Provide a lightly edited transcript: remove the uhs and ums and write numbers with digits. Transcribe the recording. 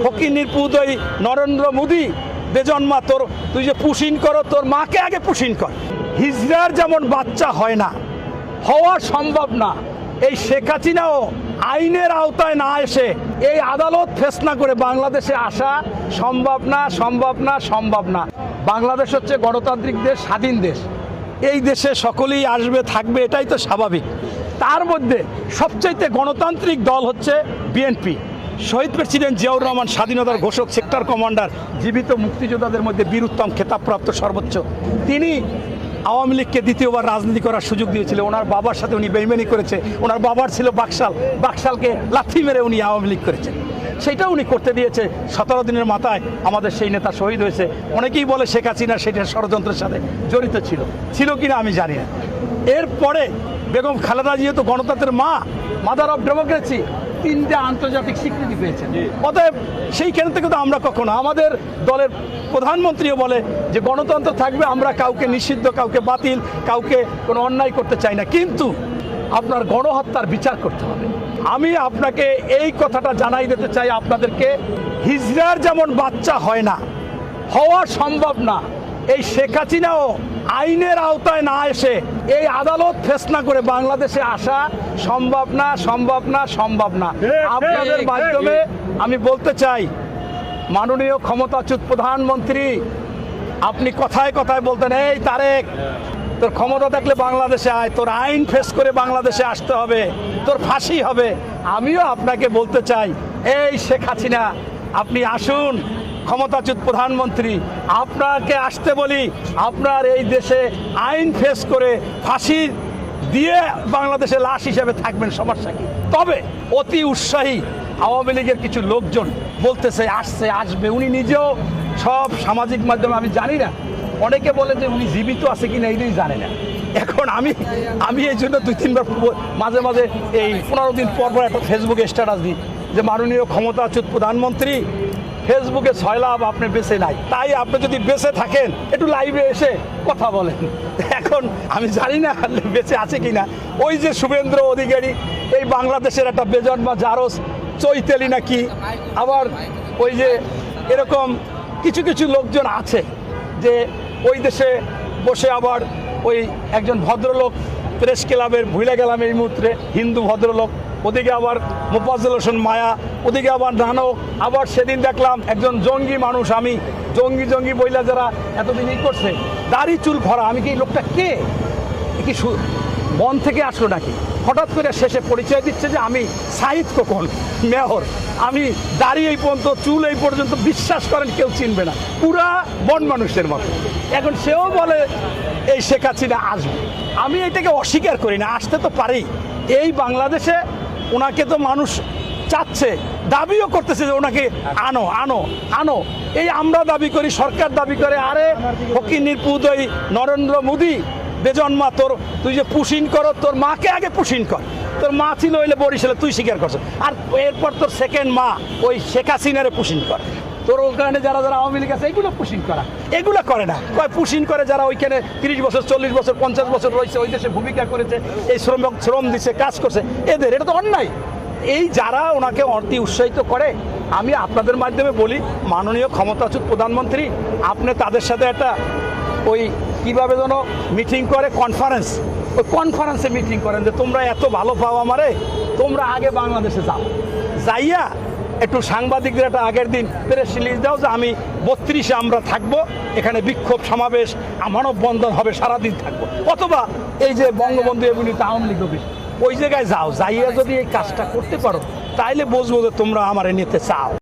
ফকিন্নির পুত ওই নরেন্দ্র মোদী বেজন্মা তোর তুই যে পুশিন করো তোর মাকে আগে পুশিন কর। হিজড়ার যেমন বাচ্চা হয় না, হওয়া সম্ভব না, এই শেখ হাসিনাও আইনের আওতায় না এসে এই আদালত ফেসলা করে বাংলাদেশে আসা সম্ভব না, সম্ভব না, সম্ভব না। বাংলাদেশ হচ্ছে গণতান্ত্রিক দেশ, স্বাধীন দেশ। এই দেশে সকলেই আসবে থাকবে, এটাই তো স্বাভাবিক। তার মধ্যে সবচাইতে গণতান্ত্রিক দল হচ্ছে বিএনপি। শহীদ প্রেসিডেন্ট জিয়াউর রহমান স্বাধীনতার ঘোষক, সেক্টর কমান্ডার, জীবিত মুক্তিযোদ্ধাদের মধ্যে বীরুত্তম খেতাবপ্রাপ্ত সর্বোচ্চ। তিনি আওয়ামী লীগকে দ্বিতীয়বার রাজনীতি করার সুযোগ দিয়েছিল। ওনার বাবার সাথে উনি বেইমানি করেছে। ওনার বাবার ছিল বাকশাল, বাকশালকে লাথি মেরে উনি আওয়ামী লীগ করেছেন। সেটা উনি করতে দিয়েছে। 17 দিনের মাথায় আমাদের সেই নেতা শহীদ হয়েছে। অনেকেই বলে শেখ হাসিনা সেটা ষড়যন্ত্রের সাথে জড়িত ছিল কিনা আমি জানি না। এরপরে বেগম খালেদা যেহেতু গণতন্ত্রের মা, মাদার অফ ডেমোক্রেসি, 3টে আন্তর্জাতিক স্বীকৃতি পেয়েছেন। অতএব সেইখান থেকে তো আমরা কখনো, আমাদের দলের প্রধানমন্ত্রীও বলে যে গণতন্ত্র থাকবে, আমরা কাউকে নিষিদ্ধ, কাউকে বাতিল, কাউকে কোনো অন্যায় করতে চাই না, কিন্তু আপনার গণহত্যার বিচার করতে হবে। আমি আপনাকে এই কথাটা জানাই দিতে চাই আপনাদেরকে, হিজড়ার যেমন বাচ্চা হয় না, হওয়া সম্ভব না, এই শেখ হাসিনাও আইনের আওতায় না এসে এই আদালত ফেসলা করে বাংলাদেশে আসা সম্ভব না, সম্ভব না, সম্ভব না। আপনাদের মাধ্যমে আমি বলতে চাই, মাননীয় ক্ষমতাচ্যুত প্রধানমন্ত্রী, আপনি কথায় কথায় বলতেন এই তারেক তোর ক্ষমতা থাকলে বাংলাদেশে আয়, তোর আইন ফেস করে বাংলাদেশে আসতে হবে, তোর ফাঁসি হবে। আমিও আপনাকে বলতে চাই, এই শেখ হাসিনা আপনি আসুন, ক্ষমতাচ্যুত প্রধানমন্ত্রী, আপনাকে আসতে বলি। আপনার এই দেশে আইন ফেস করে ফাঁসি দিয়ে বাংলাদেশে লাশ হিসেবে থাকবেন, সমস্যা কি? তবে অতি উৎসাহী আওয়ামী লীগের কিছু লোকজন বলতেছে আসছে, আসবে। উনি নিজেও সব সামাজিক মাধ্যমে, আমি জানি না, অনেকে বলে যে উনি জীবিত আছে কিনা এইটাই জানে না। এখন আমি এই জন্য 2-3 বার মাঝে মাঝে এই 15 দিন পর পর একটা ফেসবুকে স্ট্যাটাস দিই যে মাননীয় ক্ষমতাচ্যুত প্রধানমন্ত্রী, ফেসবুকে ছয়লাভ আপনি বেঁচে নাই, তাই আপনি যদি বেঁচে থাকেন একটু লাইভে এসে কথা বলেন। এখন আমি জানি না বেঁচে আছে কিনা। ওই যে শুভেন্দ্র অধিকারী, এই বাংলাদেশের একটা বেজন্মা জারজ চৈতালি নাকি, আবার ওই যে এরকম কিছু কিছু লোকজন আছে যে ওই দেশে বসে আবার ওই একজন ভদ্রলোক প্রেস ক্লাবের, ভুলে গেলাম এই মুহূর্তে, হিন্দু ভদ্রলোক, ওদিকে আবার মোফাজ্জল হোসেন মায়া, ওদিকে আবার নানক, আবার সেদিন দেখলাম একজন জঙ্গি মানুষ, আমি জঙ্গি বইলা যারা এতদিন ই করছে, দাড়ি চুল ভরা। আমি কি এই লোকটা কে, কি মন থেকে আসলো নাকি? হঠাৎ করে শেষে পরিচয় দিচ্ছে যে আমি সাহিদ খোকন, মেয়র, আমি দাড়ি এই পর্যন্ত, চুল এই পর্যন্ত, বিশ্বাস করেন কেউ চিনবে না, পুরা বন মানুষের মতো। এখন সেও বলে এই শেখ হাসিনা আসবে। আমি এটাকে অস্বীকার করি না, আসতে তো পারি। এই বাংলাদেশে ওনাকে তো মানুষ চাচ্ছে, দাবিও করতেছে যে ওনাকে আনো আনো আনো। এই আমরা দাবি করি, সরকার দাবি করে, আরে ফকিন্নির পুত ওই নরেন্দ্র মোদী বেজন্মা তোর তুই যে পুশিন করো, তোর মাকে আগে পুশিন কর। তোর মা ছিল হইলে বরিশালে, তুই স্বীকার করছো, আর এরপর তোর সেকেন্ড মা ওই শেখ হাসিনারে পুশিন কর। তোর ওখানে যারা আওয়ামী লীগ আছে এগুলো পুশিন করা, এগুলো করে না। কয় পুশিন করে যারা ওইখানে 30 বছর, 40 বছর, 50 বছর রয়েছে, ওই দেশে ভূমিকা করেছে, এই শ্রম দিচ্ছে, কাজ করছে, এদের এটা তো অন্যায়। এই যারা ওনাকে অতি উৎসাহিত করে, আমি আপনাদের মাধ্যমে বলি, মাননীয় ক্ষমতাচ্যুত প্রধানমন্ত্রী, আপনি তাদের সাথে একটা ওই কীভাবে যেন মিটিং করে, কনফারেন্স, ওই কনফারেন্সে মিটিং করেন যে তোমরা এত ভালো পাও আমারে, তোমরা আগে বাংলাদেশে যাও, যাইয়া একটু সাংবাদিকদের একটা আগের দিন প্রেস রিলিজ দাও যে আমি 32-এ আমরা থাকবো, এখানে বিক্ষোভ সমাবেশ, মানববন্ধন হবে, সারাদিন থাকবো। অথবা এই যে বঙ্গবন্ধু এভিনিউতে আওয়ামী লীগ অফিস, ওই জায়গায় যাও, যাইয়া যদি এই কাজটা করতে পারো, তাইলে বুঝবো যে তোমরা আমারে নিতে চাও।